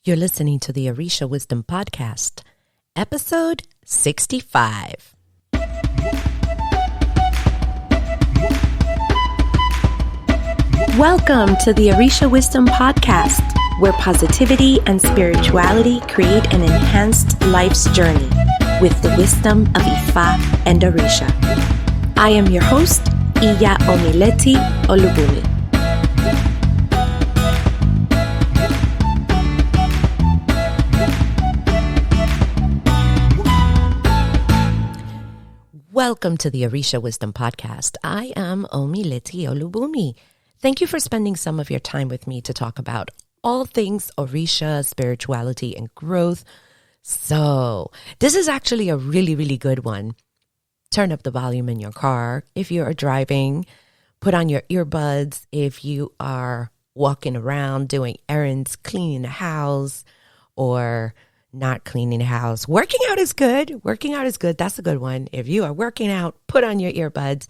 You're listening to the Orisha Wisdom Podcast, episode 65. Welcome to the Orisha Wisdom Podcast, where positivity and spirituality create an enhanced life's journey with the wisdom of Ifa and Orisha. I am your host, Omileti Olubunmi. Welcome to the Orisha Wisdom Podcast. I am Omileti Olubunmi. Thank you for spending some of your time with me to talk about all things Orisha, spirituality, and growth. So, this is actually a really good one. Turn up the volume in your car if you are driving. Put on your earbuds if you are walking around doing errands, cleaning the house, or not cleaning the house. Working out is good. That's a good one. If you are working out, put on your earbuds.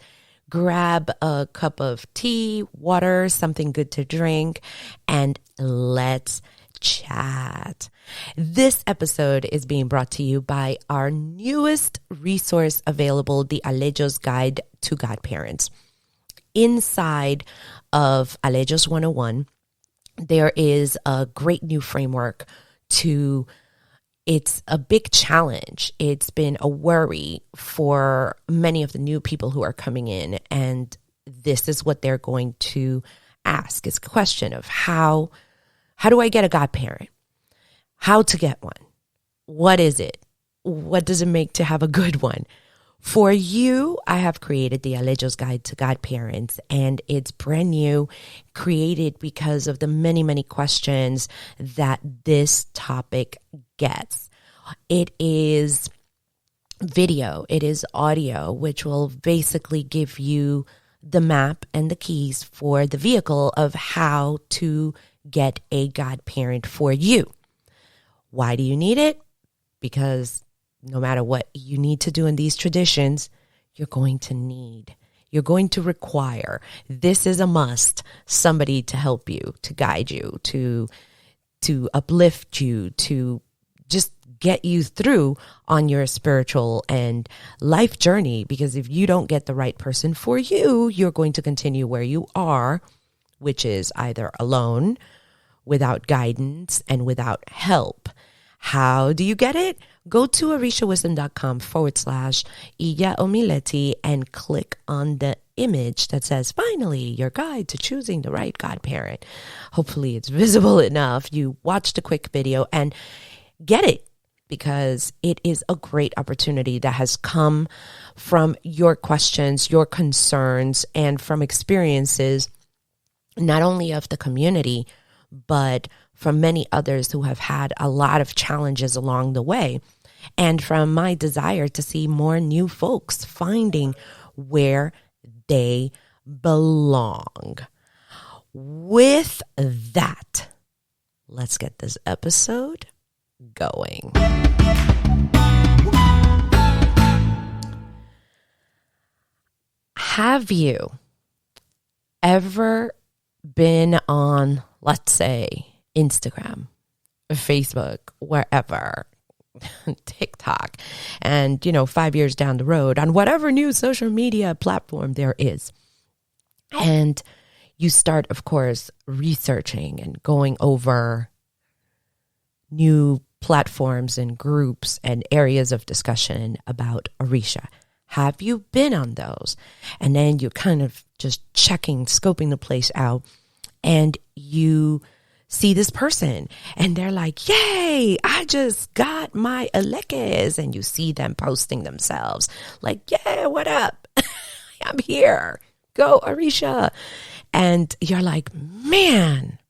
Grab a cup of tea, water, something good to drink, and let's chat. This episode is being brought to you by our newest resource available, the Aleyos Guide to Godparents. Inside of Aleyos 101, there is a great new framework It's a big challenge. It's been a worry for many of the new people who are coming in, and this is what they're going to ask. It's a question of how do I get a godparent? How to get one? What is it? What does it make to have a good one? For you, I have created the Aleyos Guide to Godparents, and it's brand new, created because of the many questions that this topic gets. It is video, it is audio, which will basically give you the map and the keys for the vehicle of how to get a godparent for you. Why do you need it? Because no matter what you need to do in these traditions, you're going to require, this is a must, somebody to help you, to guide you, to uplift you, to just get you through on your spiritual and life journey. Because if you don't get the right person for you, you're going to continue where you are, which is either alone, without guidance, and without help. How do you get it? Go to orishawisdom.com/Omileti and click on the image that says, finally, your guide to choosing the right godparent. Hopefully it's visible enough. You watched a quick video and get it, because it is a great opportunity that has come from your questions, your concerns, and from experiences, not only of the community, but from many others who have had a lot of challenges along the way, and from my desire to see more new folks finding where they belong. With that, let's get this episode going. Have you ever been on, let's say, Instagram, Facebook, wherever, TikTok, and 5 years down the road on whatever new social media platform there is, and you start, of course, researching and going over new platforms and groups and areas of discussion about Orisha? Have you been on those? And then you're kind of just scoping the place out, and you see this person and they're like, yay, I just got my Aleyos. And you see them posting themselves like, yeah, what up? I'm here. Go Orisha. And you're like, man,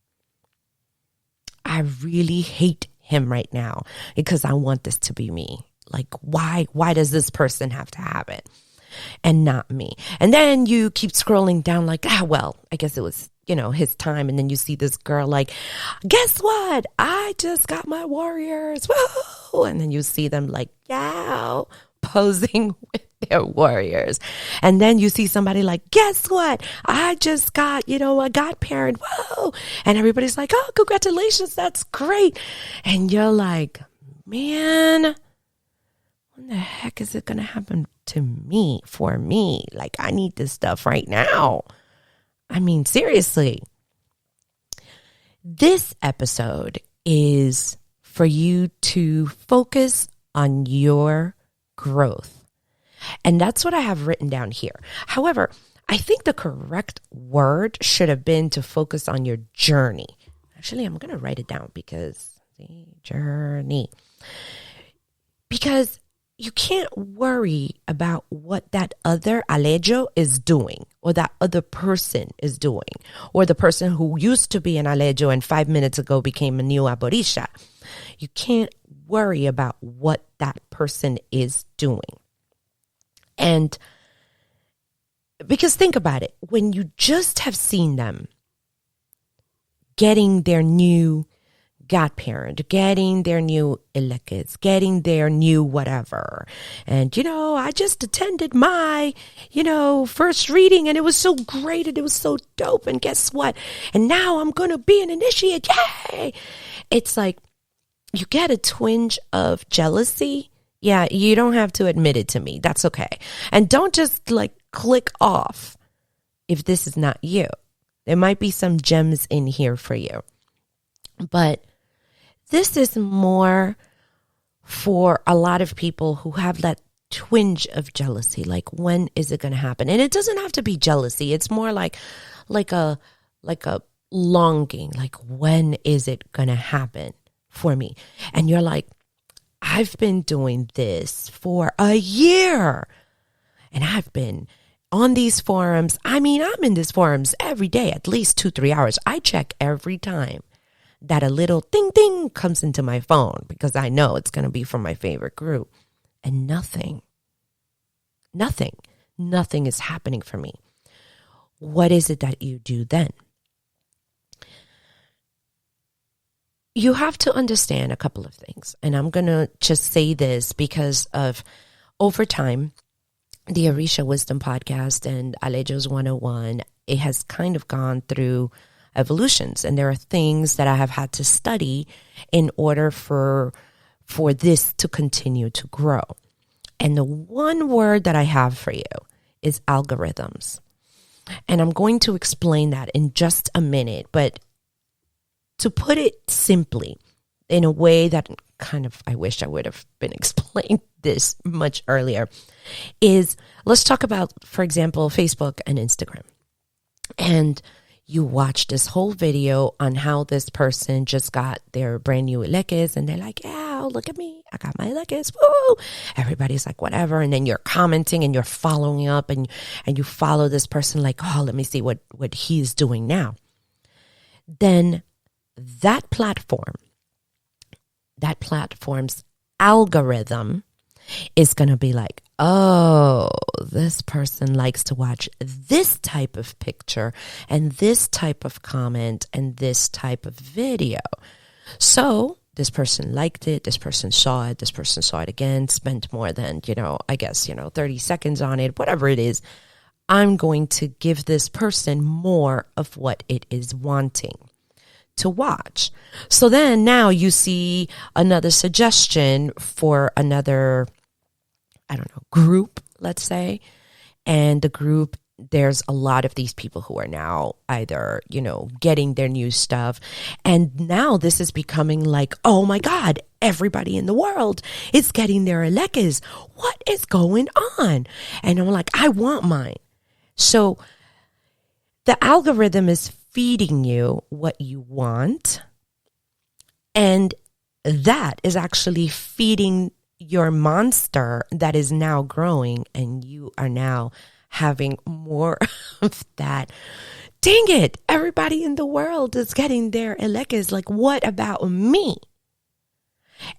I really hate him right now because I want this to be me. Like, why does this person have to have it and not me? And then you keep scrolling down like, well, I guess it was, his time. And then you see this girl like, guess what? I just got my warriors. Whoa. And then you see them like, yeah, posing with their warriors. And then you see somebody like, guess what? I just got, a godparent. Whoa. And everybody's like, oh, congratulations. That's great. And you're like, man, when the heck is it going to happen to me, for me? Like, I need this stuff right now. I mean, seriously. This episode is for you to focus on your growth. And that's what I have written down here. However, I think the correct word should have been to focus on your journey. Actually, I'm going to write it down because the journey. Because you can't worry about what that other Aleyos is doing, or that other person is doing, or the person who used to be an Aleyos and 5 minutes ago became a new Orisha. You can't worry about what that person is doing. And because think about it, when you just have seen them getting their new godparent, getting their new Aleyos, getting their new whatever. And, I just attended my, first reading and it was so great and it was so dope. And guess what? And now I'm going to be an initiate. Yay! It's like you get a twinge of jealousy. Yeah, you don't have to admit it to me. That's okay. And don't just click off if this is not you. There might be some gems in here for you. But this is more for a lot of people who have that twinge of jealousy. Like, when is it going to happen? And it doesn't have to be jealousy. It's more like a longing. Like, when is it going to happen for me? And you're like, I've been doing this for a year. And I've been on these forums. I mean, I'm in these forums every day, at least 2-3 hours. I check every time that a little ding ding comes into my phone because I know it's going to be from my favorite group. And nothing is happening for me. What is it that you do then? You have to understand a couple of things. And I'm going to just say this because of over time, the Orisha Wisdom Podcast and Aleyos 101, it has kind of gone through evolutions. And there are things that I have had to study in order for this to continue to grow. And the one word that I have for you is algorithms. And I'm going to explain that in just a minute. But to put it simply, in a way that I wish I would have been explained this much earlier, is let's talk about, for example, Facebook and Instagram. And you watch this whole video on how this person just got their brand new Aleyos, and they're like, yeah, look at me. I got my Aleyos. Woo! Everybody's like, whatever. And then you're commenting and you're following up and you follow this person like, oh, let me see what he's doing now. Then that platform's algorithm is going to be like, oh, this person likes to watch this type of picture and this type of comment and this type of video. So this person liked it, this person saw it again, spent more than, 30 seconds on it, whatever it is. I'm going to give this person more of what it is wanting to watch. So then now you see another suggestion for another, group, let's say. And the group, there's a lot of these people who are now either, getting their new stuff. And now this is becoming like, oh my God, everybody in the world is getting their Aleyos. What is going on? And I'm like, I want mine. So the algorithm is feeding you what you want, and that is actually feeding your monster that is now growing, and you are now having more of that. Dang it, everybody in the world is getting their Aleyos. Like, what about me?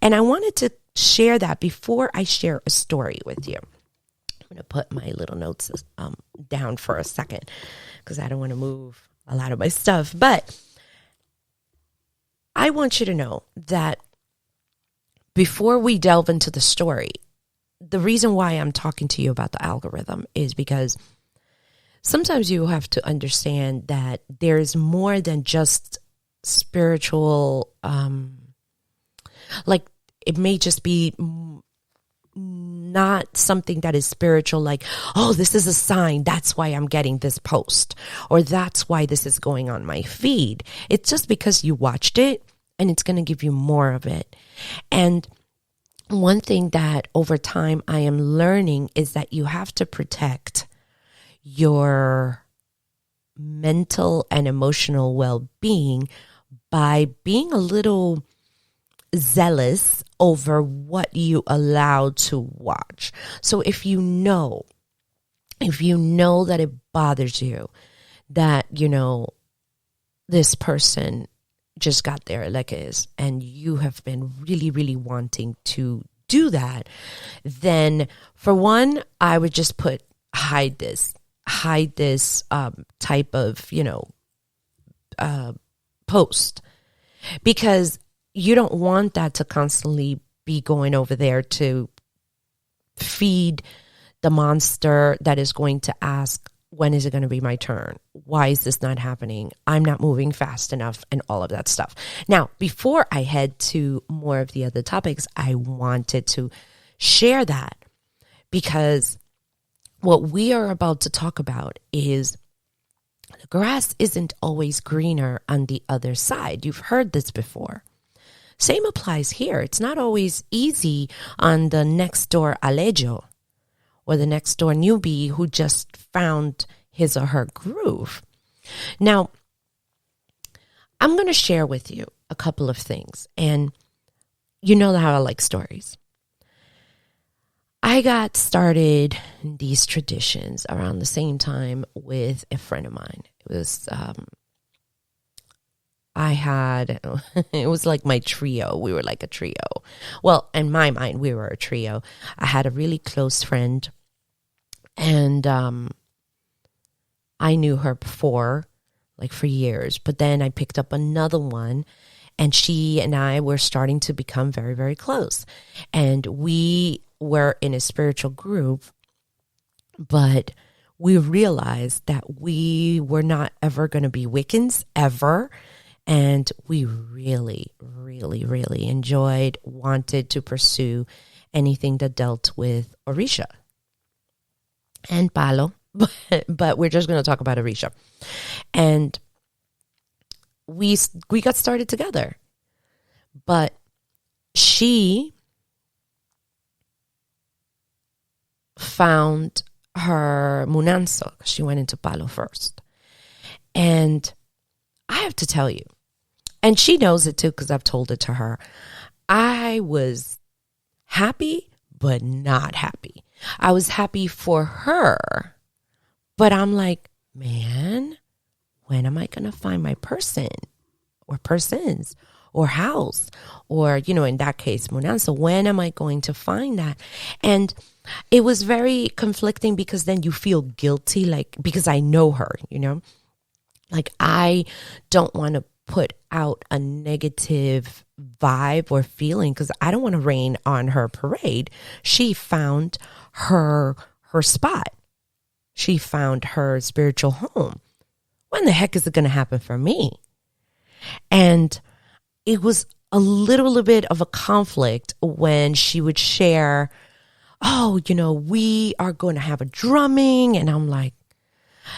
And I wanted to share that before I share a story with you. I'm going to put my little notes down for a second because I don't want to move a lot of my stuff. But I want you to know that before we delve into the story, the reason why I'm talking to you about the algorithm is because sometimes you have to understand that there's more than just spiritual, like it may just be not something that is spiritual, like, oh, this is a sign, that's why I'm getting this post, or that's why this is going on my feed. It's just because you watched it, and it's going to give you more of it. And one thing that over time I am learning is that you have to protect your mental and emotional well-being by being a little zealous over what you allow to watch. So if you know that it bothers you, that, this person just got their Aleyos and you have been really, really wanting to do that, then for one, I would just put hide this type of, post, because you don't want that to constantly be going over there to feed the monster that is going to ask, when is it going to be my turn? Why is this not happening? I'm not moving fast enough, and all of that stuff. Now, before I head to more of the other topics, I wanted to share that because what we are about to talk about is the grass isn't always greener on the other side. You've heard this before. Same applies here. It's not always easy on the next door Aleyos or the next door newbie who just found his or her groove. Now, I'm going to share with you a couple of things. And you know how I like stories. I got started in these traditions around the same time with a friend of mine. It was, it was like my trio. We were like a trio. Well, in my mind, we were a trio. I had a really close friend, and I knew her before, like for years. But then I picked up another one, and she and I were starting to become very, very close. And we were in a spiritual group, but we realized that we were not ever going to be Wiccans, ever. And we really, really, really wanted to pursue anything that dealt with Orisha and Palo, but we're just going to talk about Orisha. And we got started together, but she found her Munanso. She went into Palo first. And I have to tell you, and she knows it too because I've told it to her, I was happy, but not happy. I was happy for her, but I'm like, man, when am I going to find my person or persons or house or, in that case, Munanso, when am I going to find that? And it was very conflicting because then you feel guilty, like, because I know her, like I don't want to put out a negative vibe or feeling because I don't want to rain on her parade. She found her spot. She found her spiritual home. When the heck is it going to happen for me? And it was a little bit of a conflict when she would share, oh, we are going to have a drumming. And I'm like,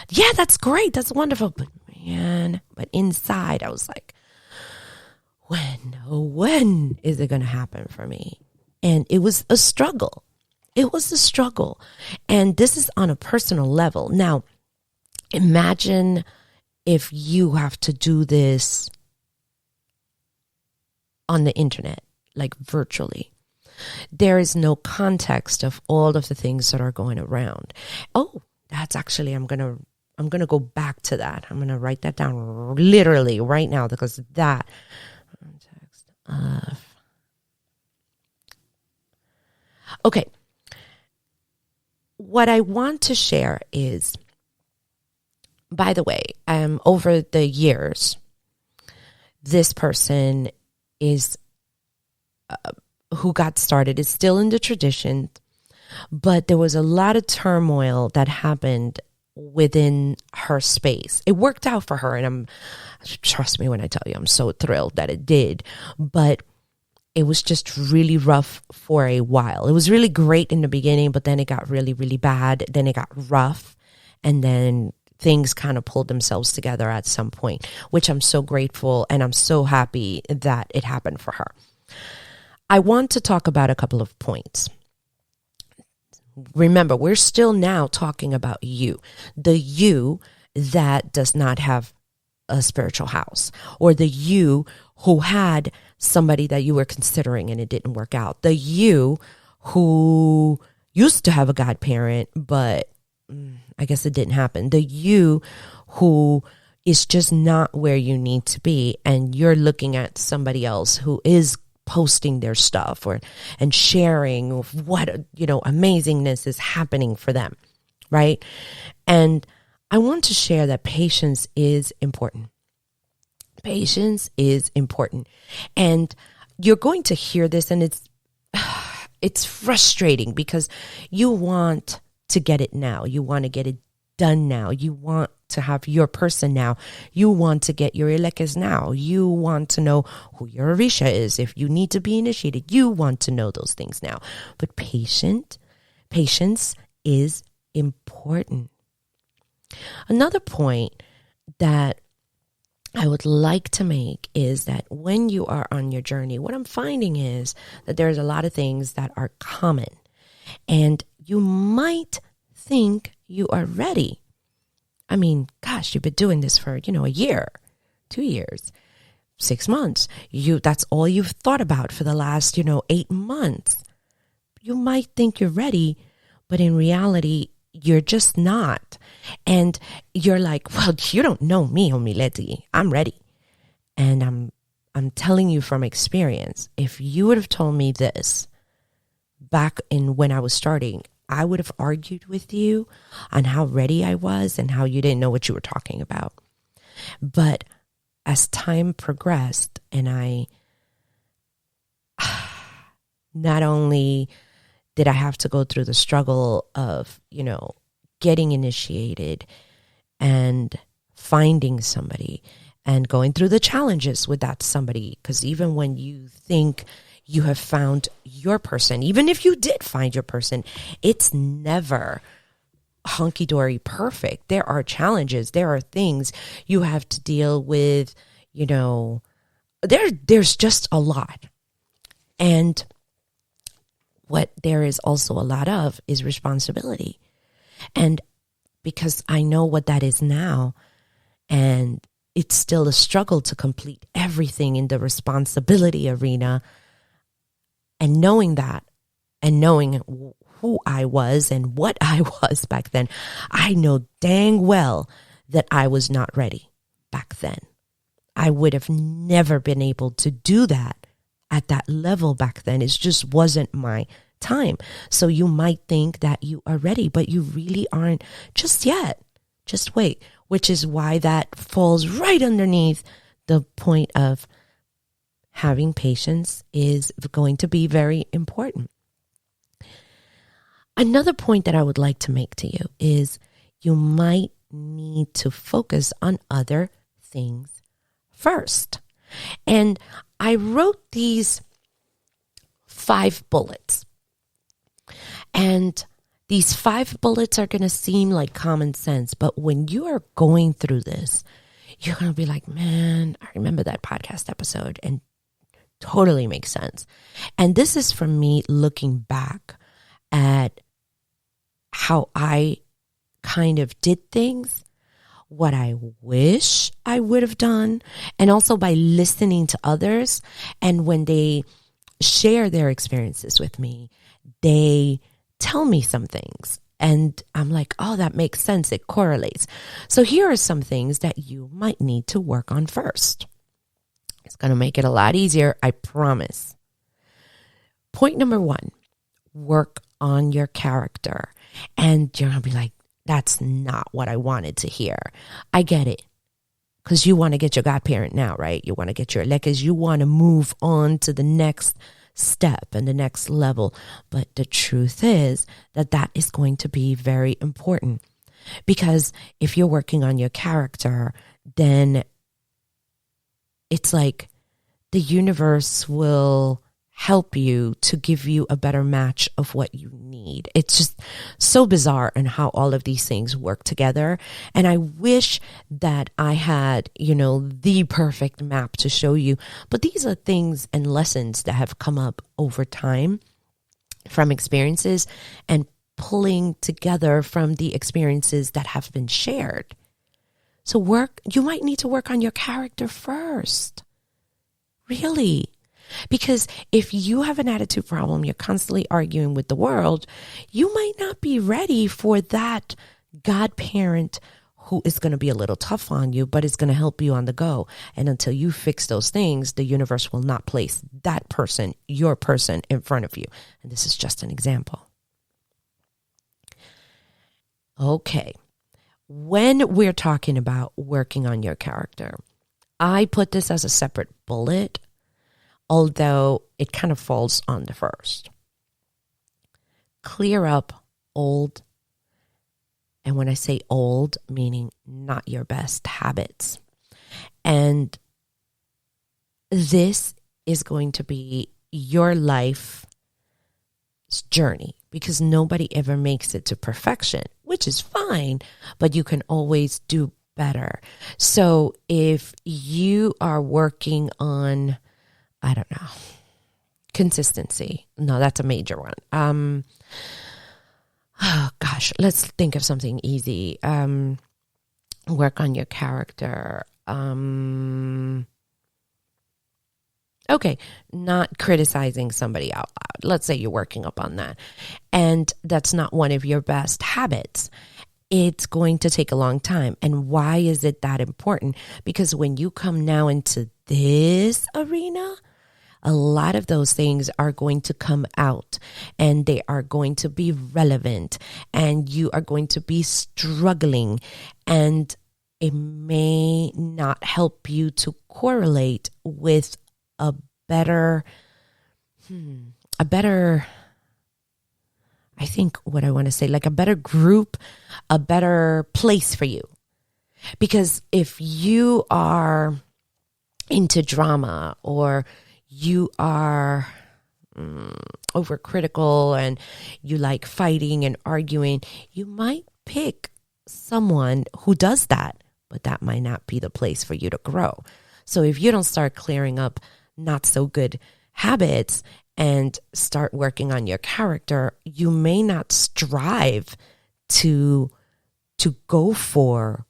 yeah, that's great. That's wonderful. But inside I was like, when is it going to happen for me? And it was a struggle. It was a struggle. And this is on a personal level. Now, imagine if you have to do this on the internet, like virtually. There is no context of all of the things that are going around. Oh, that's actually, I'm going to go back to that. I'm going to write that down literally right now because that context of. Okay. What I want to share is, by the way, over the years, this person is who got started is still in the tradition. but there was a lot of turmoil that happened within her space. It worked out for her, and trust me when I tell you, I'm so thrilled that it did, but it was just really rough for a while. It was really great in the beginning, but then it got really, really bad. Then it got rough, and then things kind of pulled themselves together at some point, which I'm so grateful and I'm so happy that it happened for her. I want to talk about a couple of points. Remember, we're still now talking about you, the you that does not have a spiritual house, or the you who had somebody that you were considering and it didn't work out, the you who used to have a godparent, but I guess it didn't happen, the you who is just not where you need to be, and you're looking at somebody else who is posting their stuff and sharing what amazingness is happening for them, right? And I want to share that patience is important. Patience is important. And you're going to hear this, and it's frustrating because you want to get it now. You want to get it done now. You want to have your person now. You want to get your elekes now. You want to know who your Orisha is. If you need to be initiated, you want to know those things now. But patience is important. Another point that I would like to make is that when you are on your journey, what I'm finding is that there's a lot of things that are common, and you might think you are ready. I mean, gosh, you've been doing this for, a year, 2 years, 6 months. That's all you've thought about for the last, 8 months. You might think you're ready, but in reality, you're just not. And you're like, well, you don't know me, Omileti. I'm ready. And I'm telling you from experience, if you would have told me this back in when I was starting, I would have argued with you on how ready I was and how you didn't know what you were talking about. But as time progressed, and I not only did I have to go through the struggle of, getting initiated and finding somebody and going through the challenges with that somebody, because even when you think you have found your person, even if you did find your person, it's never hunky-dory perfect. There are challenges. There are things you have to deal with, there's just a lot. And what there is also a lot of is responsibility. And because I know what that is now, and it's still a struggle to complete everything in the responsibility arena, and knowing that, and knowing who I was and what I was back then, I know dang well that I was not ready back then. I would have never been able to do that at that level back then. It just wasn't my time. So you might think that you are ready, but you really aren't just yet. Just wait, which is why that falls right underneath the point of having patience is going to be very important. Another point that I would like to make to you is you might need to focus on other things first. And I wrote these 5 bullets. And these 5 bullets are going to seem like common sense, but when you are going through this, you're going to be like, man, I remember that podcast episode, and totally makes sense. And this is from me looking back at how I kind of did things, what I wish I would have done, and also by listening to others. And when they share their experiences with me, they tell me some things, and I'm like, oh, that makes sense. It correlates. So here are some things that you might need to work on first. It's going to make it a lot easier, I promise. Point number 1, work on your character. And you're going to be like, that's not what I wanted to hear. I get it. Because you want to get your godparent now, right? You want to get your elekes. You want to move on to the next step and the next level. But the truth is that is going to be very important, because if you're working on your character, then it's like the universe will help you to give you a better match of what you need. It's just so bizarre and how all of these things work together. And I wish that I had, the perfect map to show you. But these are things and lessons that have come up over time from experiences and pulling together from the experiences that have been shared. So you might need to work on your character first. Really. Because if you have an attitude problem, you're constantly arguing with the world, you might not be ready for that godparent who is going to be a little tough on you, but is going to help you on the go. And until you fix those things, the universe will not place that person, your person, in front of you. And this is just an example. Okay. When we're talking about working on your character, I put this as a separate bullet, although it kind of falls on the first. Clear up old, and when I say old, meaning not your best habits. And this is going to be your life's journey, because nobody ever makes it to perfection, which is fine, but you can always do better. So if you are working on, I don't know, consistency. No, that's a major one. Oh gosh, let's think of something easy. Work on your character. Okay, not criticizing somebody out loud. Let's say you're working up on that, and that's not one of your best habits. It's going to take a long time. And why is it that important? Because when you come now into this arena, a lot of those things are going to come out, and they are going to be relevant, and you are going to be struggling, and it may not help you to correlate with a better, I think what I want to say, like a better group, a better place for you. Because if you are into drama, or you are overcritical and you like fighting and arguing, you might pick someone who does that, but that might not be the place for you to grow. So if you don't start clearing up not so good habits and start working on your character, you may not strive to go for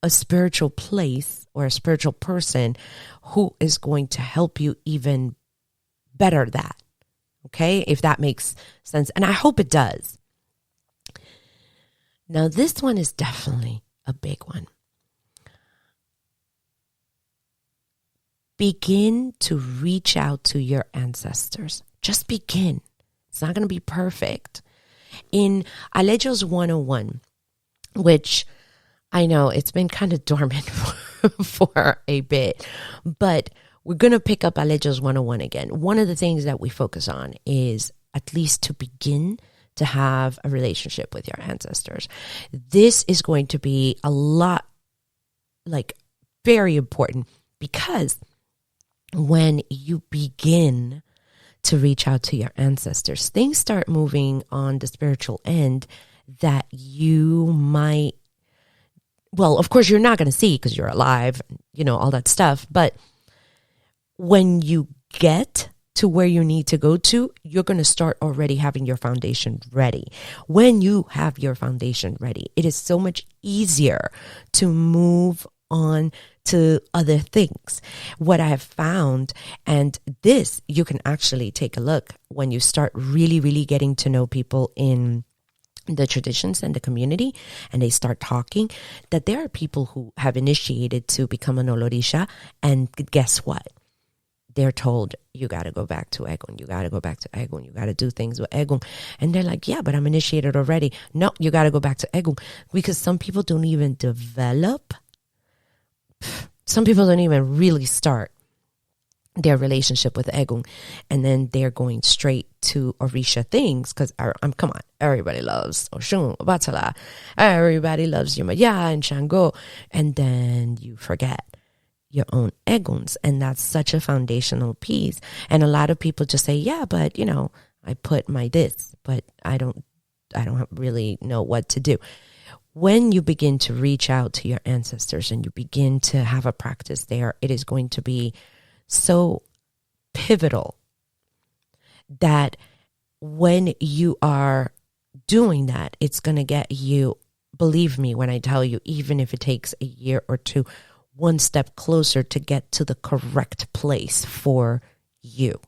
a spiritual place or a spiritual person who is going to help you even better that. Okay? If that makes sense. And I hope it does. Now, this one is definitely a big one. Begin to reach out to your ancestors. Just begin. It's not going to be perfect. In Aleyos 101, which I know it's been kind of dormant for a bit, but we're going to pick up Aleyos 101 again. One of the things that we focus on is at least to begin to have a relationship with your ancestors. This is going to be a lot, like, very important, because when you begin to reach out to your ancestors, things start moving on the spiritual end that you might, well, of course, you're not going to see because you're alive, all that stuff. But when you get to where you need to go to, you're going to start already having your foundation ready. When you have your foundation ready, it is so much easier to move on to other things. What I have found, and this you can actually take a look when you start really, really getting to know people in the traditions and the community, and they start talking, that there are people who have initiated to become an Orisha, and guess what? They're told, you got to go back to Egun. You got to go back to Egun. You got to do things with Egun. And they're like, yeah, but I'm initiated already. No, you got to go back to Egun. Because some people don't even develop. Some people don't even really start their relationship with Egun, and then they're going straight to Orisha things, because come on, everybody loves Oshun, Obatala, everybody loves Yumaya and Shango, and then you forget your own Eguns, and that's such a foundational piece. And a lot of people just say, yeah, but I put my this, but I don't really know what to do. When you begin to reach out to your ancestors and you begin to have a practice there, it is going to be so pivotal that when you are doing that, it's going to get you, believe me when I tell you, even if it takes a year or two, one step closer to get to the correct place for you.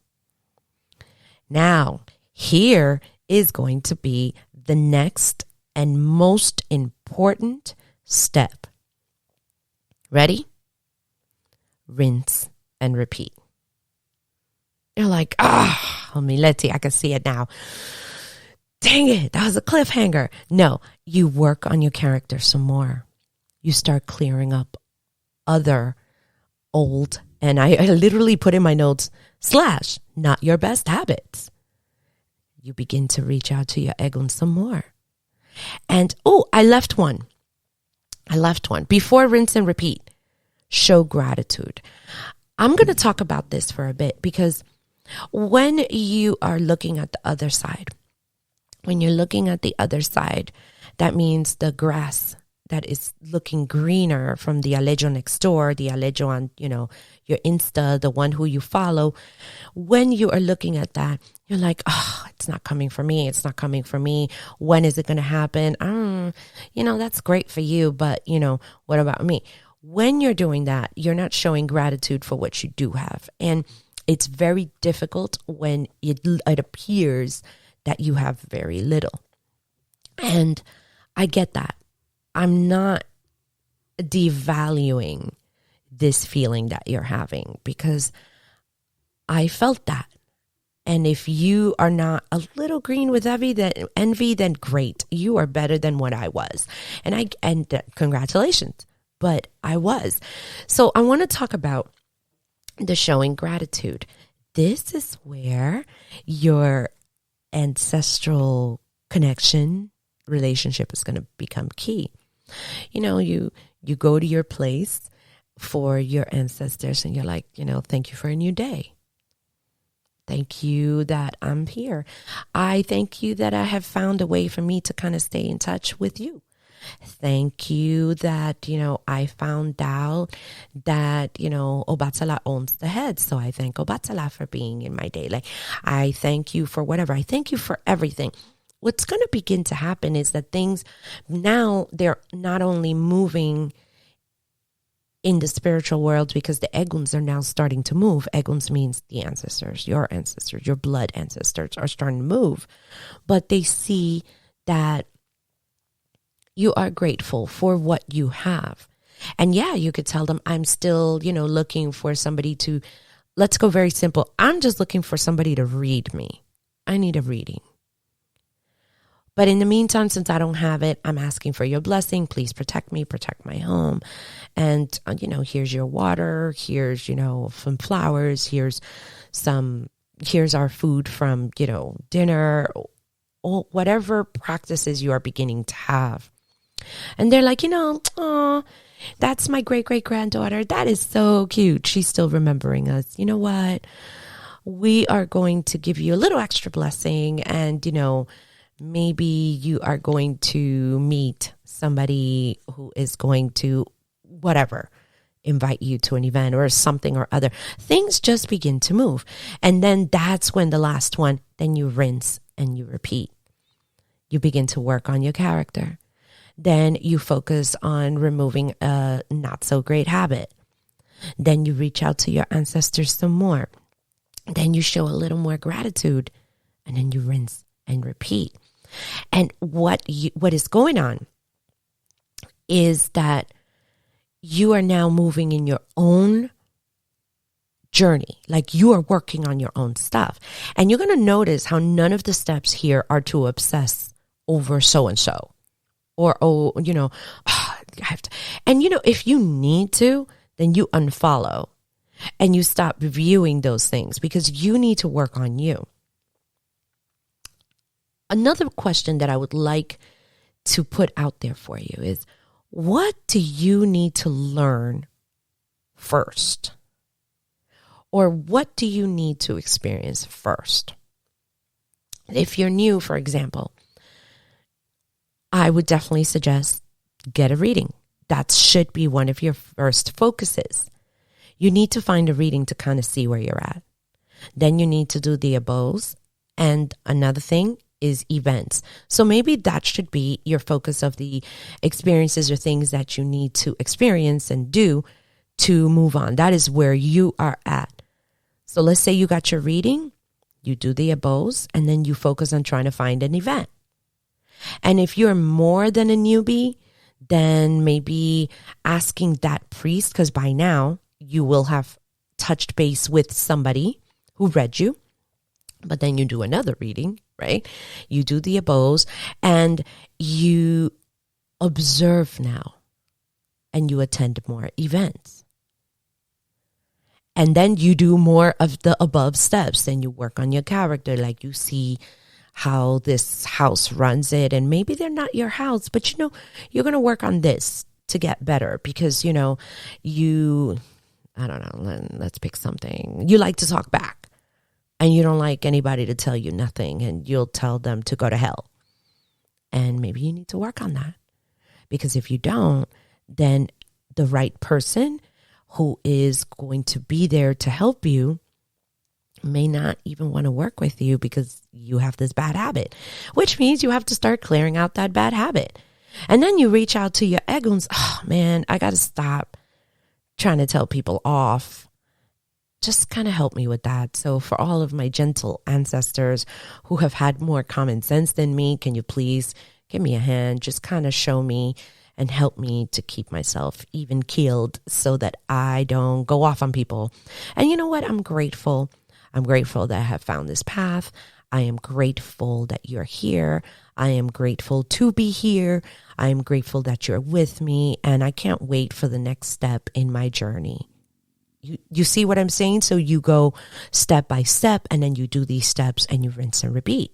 Now, here is going to be the next and most important step. Ready? Rinse and repeat. You're like, Omileti, I can see it now. Dang it, that was a cliffhanger. No, you work on your character some more. You start clearing up other old, and I literally put in my notes, / not your best habits. You begin to reach out to your Egun some more. And, I left one. Before rinse and repeat, show gratitude. I'm going to talk about this for a bit, because when you are looking at the other side, that means the grass that is looking greener from the Aleyos next door, the Aleyos on, your Insta, the one who you follow. When you are looking at that, you're like, it's not coming for me. It's not coming for me. When is it going to happen? That's great for you, but, what about me? When you're doing that, you're not showing gratitude for what you do have. And it's very difficult when it appears that you have very little. And I get that. I'm not devaluing this feeling that you're having, because I felt that. And if you are not a little green with envy, then great. You are better than what I was. And congratulations. But I was. So I want to talk about the showing gratitude. This is where your ancestral connection relationship is going to become key. You go to your place for your ancestors and you're like, thank you for a new day. Thank you that I'm here. I thank you that I have found a way for me to kind of stay in touch with you. Thank you that, I found out that, Obatala owns the head. So I thank Obatala for being in my day. Like, I thank you for whatever. I thank you for everything. What's going to begin to happen is that things now, they're not only moving in the spiritual world, because the Eguns are now starting to move. Eguns means the ancestors, your blood ancestors are starting to move. But they see that you are grateful for what you have. And yeah, you could tell them, I'm still, looking for somebody to, let's go very simple. I'm just looking for somebody to read me. I need a reading. But in the meantime, since I don't have it, I'm asking for your blessing. Please protect me, protect my home. And, here's your water. Here's, some flowers. Here's our food from, dinner, or whatever practices you are beginning to have. And they're like, that's my great-great-granddaughter. That is so cute. She's still remembering us. You know what? We are going to give you a little extra blessing. And, maybe you are going to meet somebody who is going to, whatever, invite you to an event or something or other. Things just begin to move. And then that's when the last one, then you rinse and you repeat. You begin to work on your character. Then you focus on removing a not so great habit. Then you reach out to your ancestors some more. Then you show a little more gratitude. And then you rinse and repeat. And what is going on is that you are now moving in your own journey. Like, you are working on your own stuff. And you're going to notice how none of the steps here are to obsess over so-and-so. Or, I have to. And, if you need to, then you unfollow. and you stop viewing those things because you need to work on you. Another question that I would like to put out there for you is, what do you need to learn first? Or what do you need to experience first? If you're new, for example, I would definitely suggest get a reading. That should be one of your first focuses. You need to find a reading to kind of see where you're at. Then you need to do the abos. And another thing is events. So maybe that should be your focus of the experiences or things that you need to experience and do to move on. That is where you are at. So let's say you got your reading, you do the abos, and then you focus on trying to find an event. And if you're more than a newbie, then maybe asking that priest, because by now you will have touched base with somebody who read you, but then you do another reading, right? You do the abos and you observe now and you attend more events. And then you do more of the above steps. Then you work on your character, like you see how this house runs it. And maybe they're not your house, but you're going to work on this to get better because, I don't know, let's pick something. You like to talk back and you don't like anybody to tell you nothing and you'll tell them to go to hell. And maybe you need to work on that because if you don't, then the right person who is going to be there to help you may not even want to work with you because you have this bad habit, which means you have to start clearing out that bad habit. And then you reach out to your eguns. Oh man, I got to stop trying to tell people off. Just kind of help me with that. So for all of my gentle ancestors who have had more common sense than me, can you please give me a hand? Just kind of show me and help me to keep myself even keeled so that I don't go off on people. And you know what? I'm grateful. I'm grateful that I have found this path. I am grateful that you're here. I am grateful to be here. I am grateful that you're with me. And I can't wait for the next step in my journey. You see what I'm saying? So you go step by step and then you do these steps and you rinse and repeat.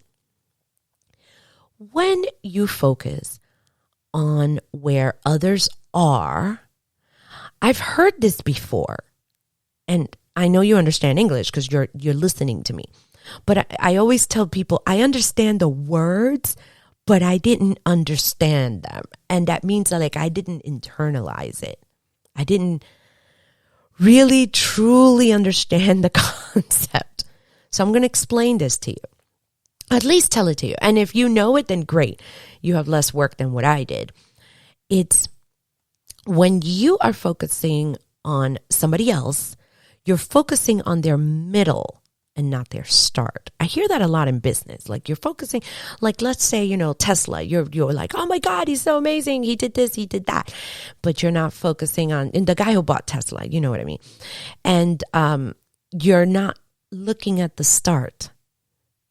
When you focus on where others are, I've heard this before, and I know you understand English because you're listening to me. But I always tell people I understand the words, but I didn't understand them, and that means that I didn't internalize it. I didn't really truly understand the concept. So I'm going to explain this to you. At least tell it to you. And if you know it, then great. You have less work than what I did. It's when you are focusing on somebody else, you're focusing on their middle and not their start. I hear that a lot in business. Like you're focusing, like let's say, Tesla, you're like, oh my God, he's so amazing. He did this, he did that. But you're not focusing on the guy who bought Tesla. You know what I mean? And you're not looking at the start.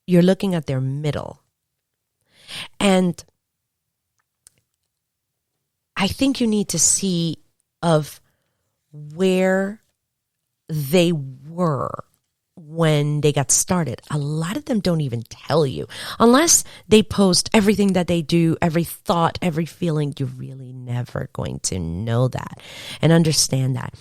You're looking at their middle. And I think you need to see of where they were when they got started. A lot of them don't even tell you. Unless they post everything that they do, every thought, every feeling, you're really never going to know that and understand that.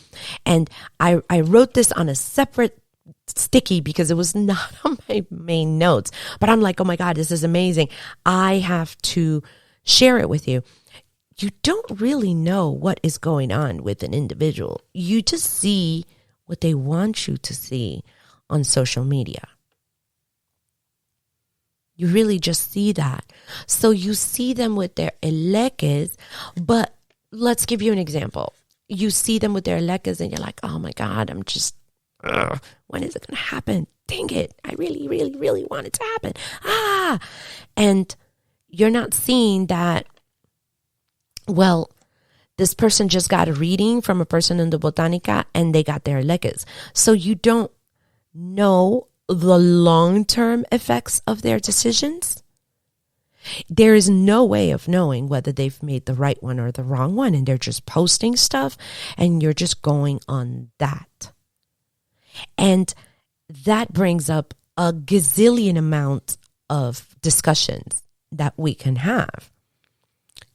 And I wrote this on a separate sticky because it was not on my main notes, but I'm like, oh my God, this is amazing. I have to share it with you. You don't really know what is going on with an individual. You just see what they want you to see on social media. You really just see that. So you see them with their eleques, but let's give you an example. You see them with their eleques and you're like, oh my God, I'm just, when is it going to happen? Dang it. I really, really, really want it to happen. And you're not seeing that, well, this person just got a reading from a person in the Botanica and they got their eleques. So you don't know the long-term effects of their decisions. There is no way of knowing whether they've made the right one or the wrong one. And they're just posting stuff and you're just going on that. And that brings up a gazillion amount of discussions that we can have.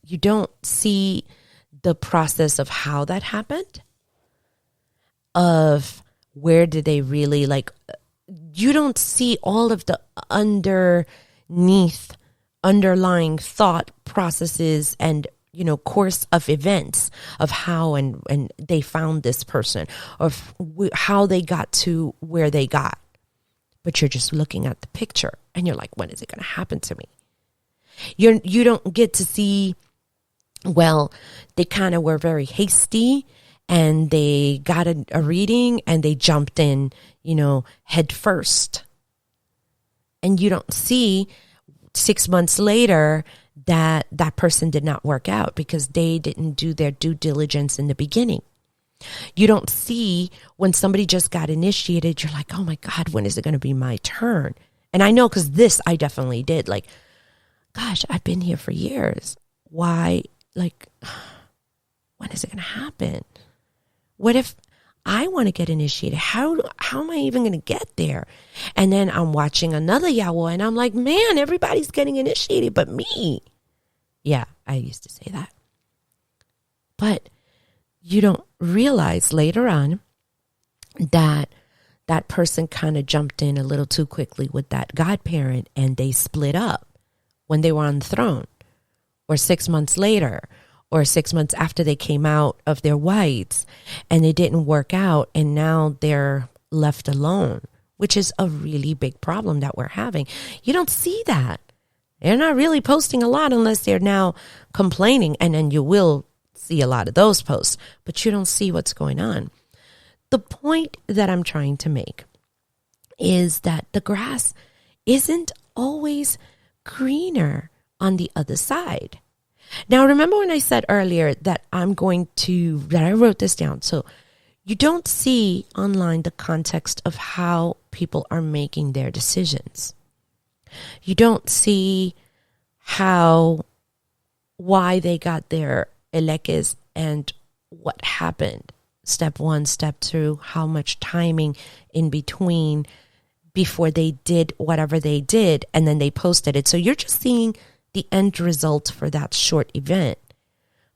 You don't see the process of how that happened, of where did they really you don't see all of the underlying thought processes and course of events of how and they found this person, or how they got to where they got. But you're just looking at the picture and you're like, when is it going to happen to me? You don't get to see, well, they kind of were very hasty and they got a reading and they jumped in, head first. And you don't see 6 months later that person did not work out because they didn't do their due diligence in the beginning. You don't see when somebody just got initiated, you're like, oh my God, when is it going to be my turn? And I know because this I definitely did. Like, gosh, I've been here for years. Why? When is it going to happen? What if I want to get initiated? How am I even going to get there? And then I'm watching another yawo and I'm like, man, everybody's getting initiated but me. Yeah, I used to say that. But you don't realize later on that that person kind of jumped in a little too quickly with that godparent and they split up when they were on the throne, or 6 months later, or 6 months after they came out of their whites and it didn't work out and now they're left alone, which is a really big problem that we're having. You don't see that. They're not really posting a lot unless they're now complaining, and then you will see a lot of those posts, but you don't see what's going on. The point that I'm trying to make is that the grass isn't always greener on the other side. Now, remember when I said earlier that I wrote this down. So you don't see online the context of how people are making their decisions. You don't see why they got their elekes and what happened. Step 1, step 2, how much timing in between before they did whatever they did, and then they posted it. So you're just seeing the end result for that short event,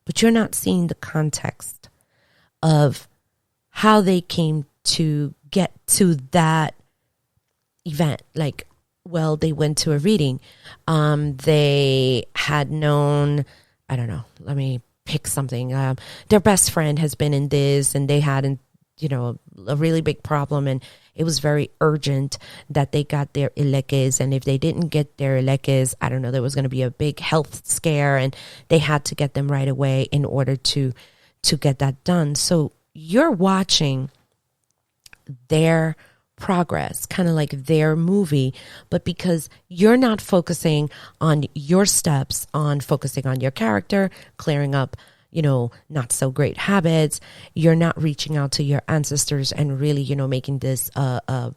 but you're not seeing the context of how they came to get to that event. Like, well, they went to a reading. They had known, I don't know, let me pick something. Their best friend has been in this and they had, a really big problem, and it was very urgent that they got their elekes. And if they didn't get their elekes, I don't know, there was going to be a big health scare and they had to get them right away in order to get that done. So you're watching their progress, kind of like their movie, but because you're not focusing on your steps, on focusing on your character, clearing up, not so great habits, you're not reaching out to your ancestors and really, making this a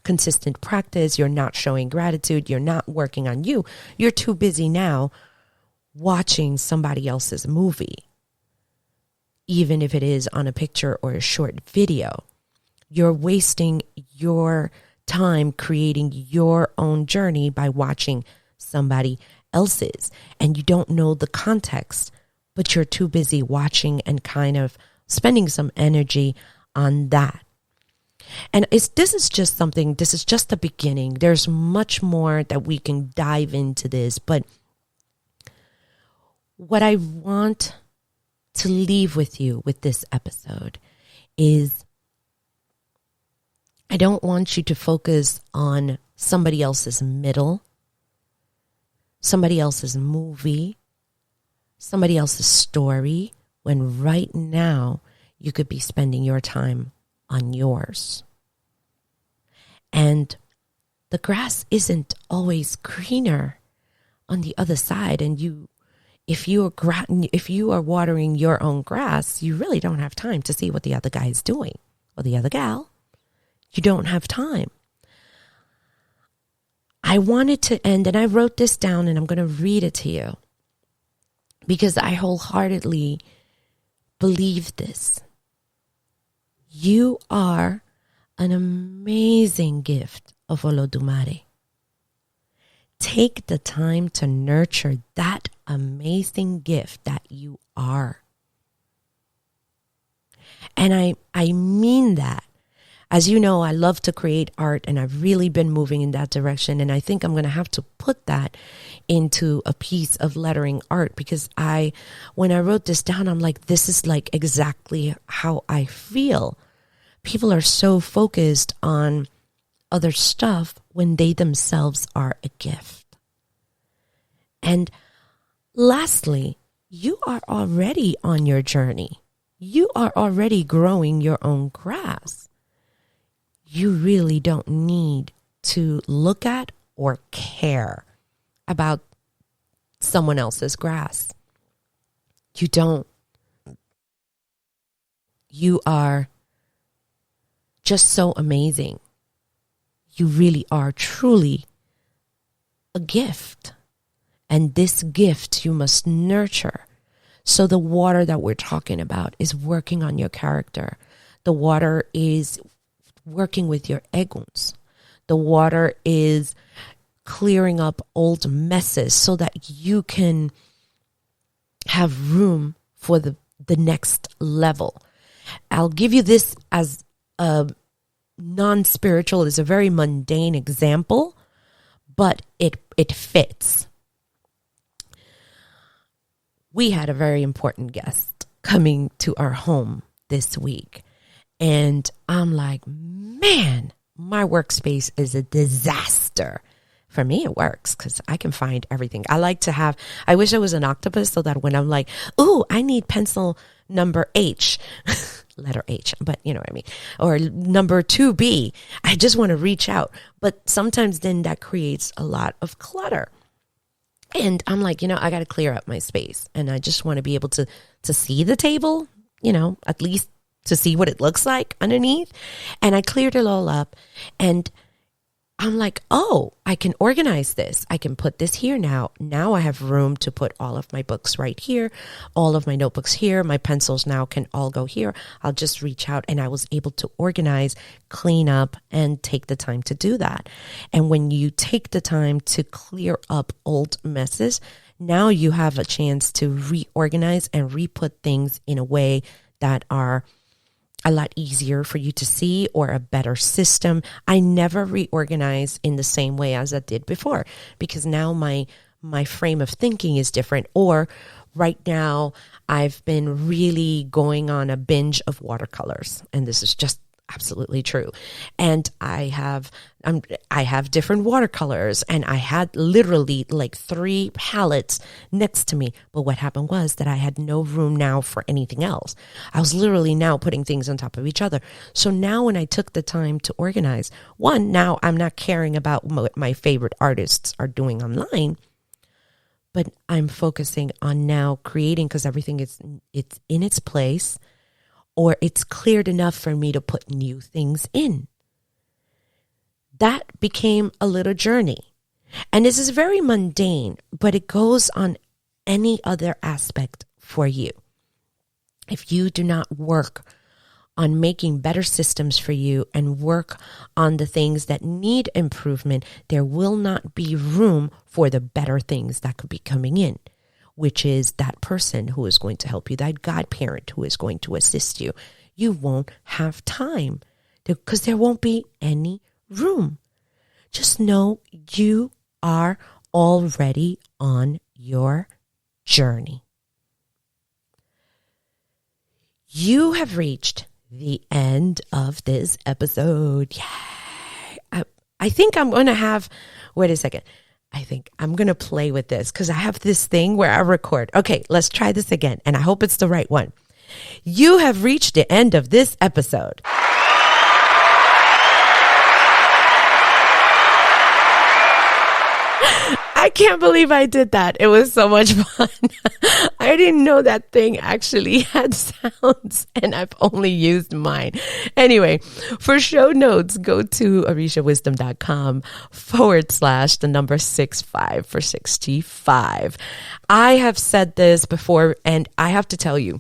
consistent practice. You're not showing gratitude. You're not working on you. You're too busy now watching somebody else's movie, even if it is on a picture or a short video. You're wasting your time creating your own journey by watching somebody else's, and you don't know the context, but you're too busy watching and kind of spending some energy on that. And this is just the beginning. There's much more that we can dive into this, but what I want to leave with you with this episode is I don't want you to focus on somebody else's middle, somebody else's movie, somebody else's story, when right now you could be spending your time on yours. And the grass isn't always greener on the other side. And if you are watering your own grass, you really don't have time to see what the other guy is doing or the other gal. You don't have time. I wanted to end, and I wrote this down, and I'm going to read it to you because I wholeheartedly believe this. You are an amazing gift of Olodumare. Take the time to nurture that amazing gift that you are. And I mean that. As you know, I love to create art, and I've really been moving in that direction. And I think I'm going to have to put that into a piece of lettering art, because when I wrote this down, I'm like, this is like exactly how I feel. People are so focused on other stuff when they themselves are a gift. And lastly, you are already on your journey. You are already growing your own grass. You really don't need to look at or care about someone else's grass. You don't. You are just so amazing. You really are truly a gift. And this gift you must nurture. So the water that we're talking about is working on your character. The water is working with your eguns. The water is clearing up old messes so that you can have room for the next level. I'll give you this as a non-spiritual, is a very mundane example, but it fits. We had a very important guest coming to our home this week. And I'm like, man, my workspace is a disaster. For me, it works because I can find everything. I wish I was an octopus so that when I'm like, ooh, I need pencil number H, letter H, but you know what I mean, or number 2B, I just want to reach out. But sometimes then that creates a lot of clutter. And I'm like, I got to clear up my space. And I just want to be able to see the table, at least to see what it looks like underneath. And I cleared it all up. And I'm like, oh, I can organize this. I can put this here now. Now I have room to put all of my books right here, all of my notebooks here. My pencils now can all go here. I'll just reach out, and I was able to organize, clean up, and take the time to do that. And when you take the time to clear up old messes, now you have a chance to reorganize and re-put things in a way that are a lot easier for you to see, or a better system. I never reorganize in the same way as I did before, because now my frame of thinking is different. Or right now I've been really going on a binge of watercolors, and this is just absolutely true. And I have different watercolors, and I had literally like 3 palettes next to me. But what happened was that I had no room now for anything else. I was literally now putting things on top of each other. So now when I took the time to organize, now I'm not caring about what my favorite artists are doing online, but I'm focusing on now creating, because everything it's in its place, or it's cleared enough for me to put new things in. That became a little journey. And this is very mundane, but it goes on any other aspect for you. If you do not work on making better systems for you and work on the things that need improvement, there will not be room for the better things that could be coming in, which is that person who is going to help you, that godparent who is going to assist you. You won't have time because there won't be any room. Just know you are already on your journey. You have reached the end of this episode. Yay! I think I'm going to have, wait a second. I think I'm going to play with this because I have this thing where I record. Okay, let's try this again, and I hope it's the right one. You have reached the end of this episode. I can't believe I did that. It was so much fun. I didn't know that thing actually had sounds, and I've only used mine. Anyway, for show notes, go to orishawisdom.com/65 for 65. I have said this before, and I have to tell you,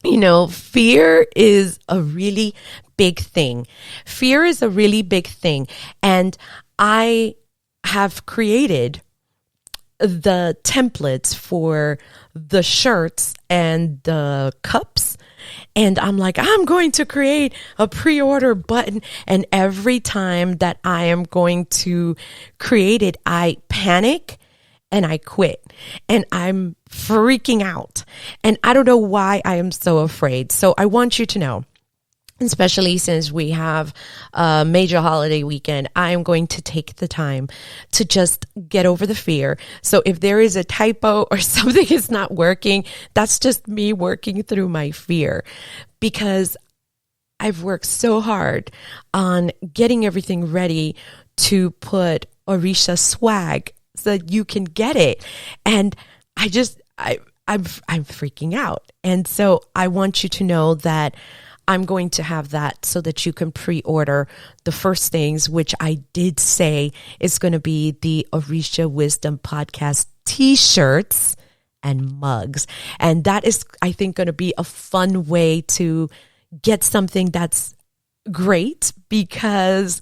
Fear is a really big thing. Fear is a really big thing. And I have created the templates for the shirts and the cups. And I'm like, I'm going to create a pre-order button. And every time that I am going to create it, I panic and I quit and I'm freaking out. And I don't know why I am so afraid. So I want you to know, especially since we have a major holiday weekend, I am going to take the time to just get over the fear. So if there is a typo or something is not working, that's just me working through my fear, because I've worked so hard on getting everything ready to put Orisha swag so that you can get it. And I'm freaking out. And so I want you to know that I'm going to have that so that you can pre-order the first things, which I did say is going to be the Orisha Wisdom Podcast t-shirts and mugs. And that is, I think, going to be a fun way to get something that's great, because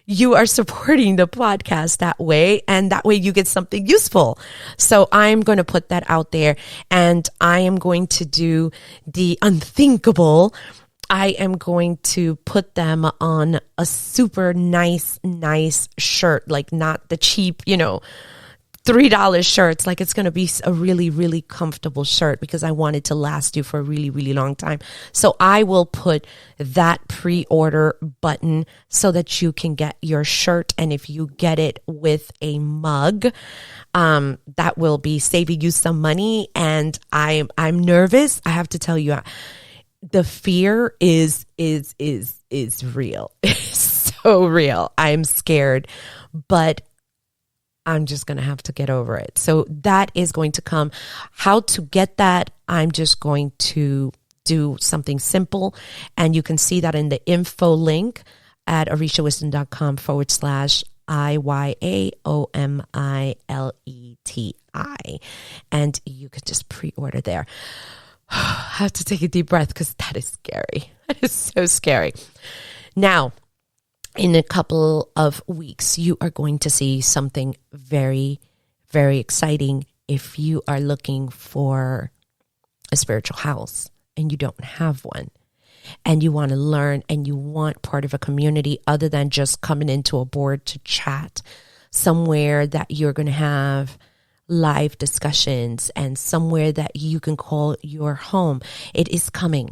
you are supporting the podcast that way, and that way you get something useful. So I'm going to put that out there, and I am going to do the unthinkable. I am going to put them on a super nice shirt, like not the cheap, $3 shirts. Like, it's going to be a really, really comfortable shirt, because I want it to last you for a really, really long time. So I will put that pre-order button so that you can get your shirt. And if you get it with a mug, that will be saving you some money. And I'm nervous. I have to tell you, the fear is real. It's so real. I'm scared, but I'm just going to have to get over it. So that is going to come. How to get that, I'm just going to do something simple. And you can see that in the info link at orishawisdom.com/IYAOMILETI. And you can just pre-order there. I have to take a deep breath, because that is scary. That is so scary. Now, in a couple of weeks, you are going to see something very, very exciting. If you are looking for a spiritual house and you don't have one, and you want to learn and you want part of a community other than just coming into a board to chat, somewhere that you're going to have live discussions and somewhere that you can call your home, it is coming,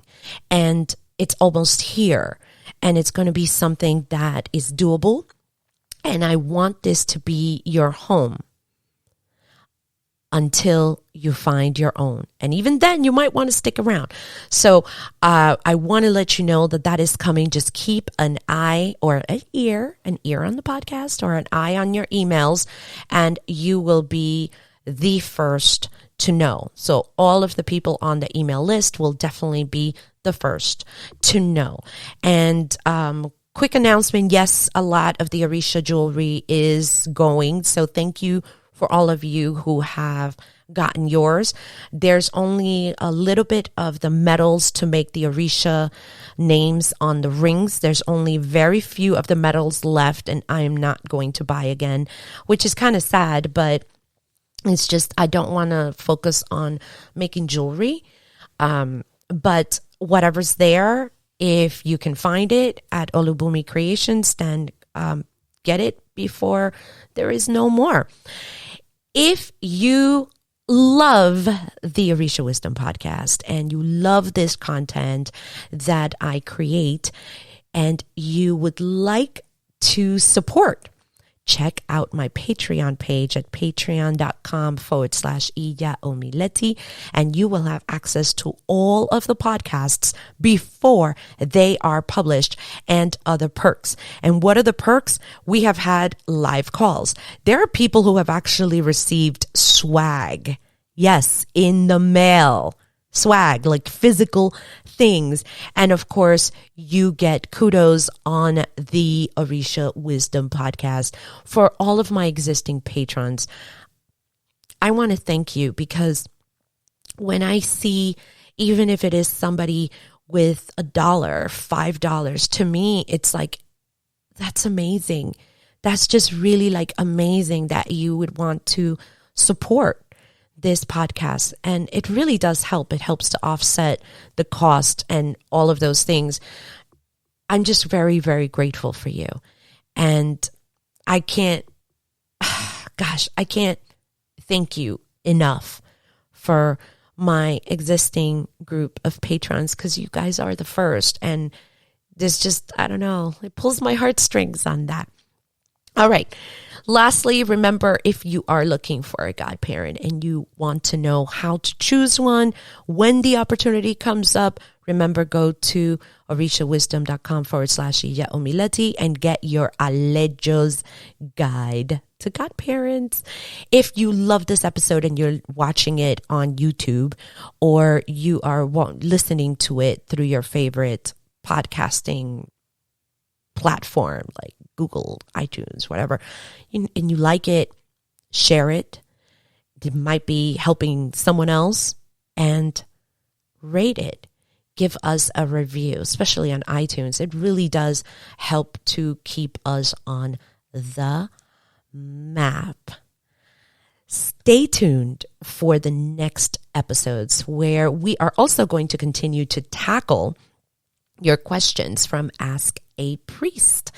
and it's almost here. And it's going to be something that is doable. And I want this to be your home until you find your own. And even then, you might want to stick around. So I want to let you know that is coming. Just keep an eye or an ear on the podcast, or an eye on your emails, and you will be the first to know. So all of the people on the email list will definitely be the first to know. And quick announcement, yes, a lot of the Orisha jewelry is going. So thank you for all of you who have gotten yours. There's only a little bit of the metals to make the Orisha names on the rings. There's only very few of the metals left, and I am not going to buy again, which is kind of sad, but it's just, I don't want to focus on making jewelry. But whatever's there, if you can find it at Olubunmi Creations, then get it before there is no more. If you love the Orisha Wisdom Podcast and you love this content that I create, and you would like to support, check out my Patreon page at patreon.com/Iya Omileti, and you will have access to all of the podcasts before they are published, and other perks. And what are the perks? We have had live calls. There are people who have actually received swag. Yes, in the mail. Swag, like physical things. And of course, you get kudos on the Orisha Wisdom Podcast. For all of my existing patrons, I want to thank you, because when I see even if it is somebody with $1, $5, to me, it's like, that's amazing. That's just really like amazing that you would want to support this podcast. And it really does help. It helps to offset the cost and all of those things. I'm just very, very grateful for you. And I can't thank you enough for my existing group of patrons, because you guys are the first. And there's just, I don't know, it pulls my heartstrings on that. All right. Lastly, remember, if you are looking for a godparent and you want to know how to choose one when the opportunity comes up, remember, go to orishawisdom.com/Omileti and get your Aleyos guide to godparents. If you love this episode and you're watching it on YouTube, or you are listening to it through your favorite podcasting platform like Google, iTunes, whatever, and you like it, share it. It might be helping someone else, and rate it. Give us a review, especially on iTunes. It really does help to keep us on the map. Stay tuned for the next episodes, where we are also going to continue to tackle your questions from Ask a Priest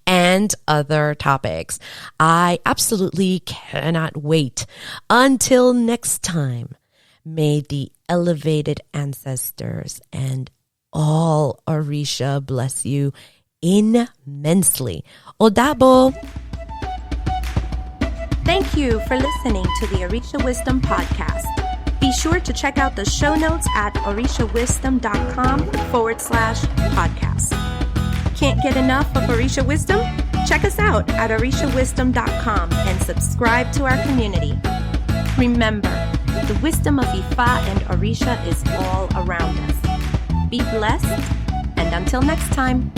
and other topics. I absolutely cannot wait. Until next time, may the elevated ancestors and all Orisha bless you immensely. Odabo. Thank you for listening to the Orisha Wisdom Podcast. Be sure to check out the show notes at orishawisdom.com/podcast. Can't get enough of Orisha Wisdom? Check us out at orishawisdom.com and subscribe to our community. Remember, the wisdom of Ifa and Orisha is all around us. Be blessed, and until next time.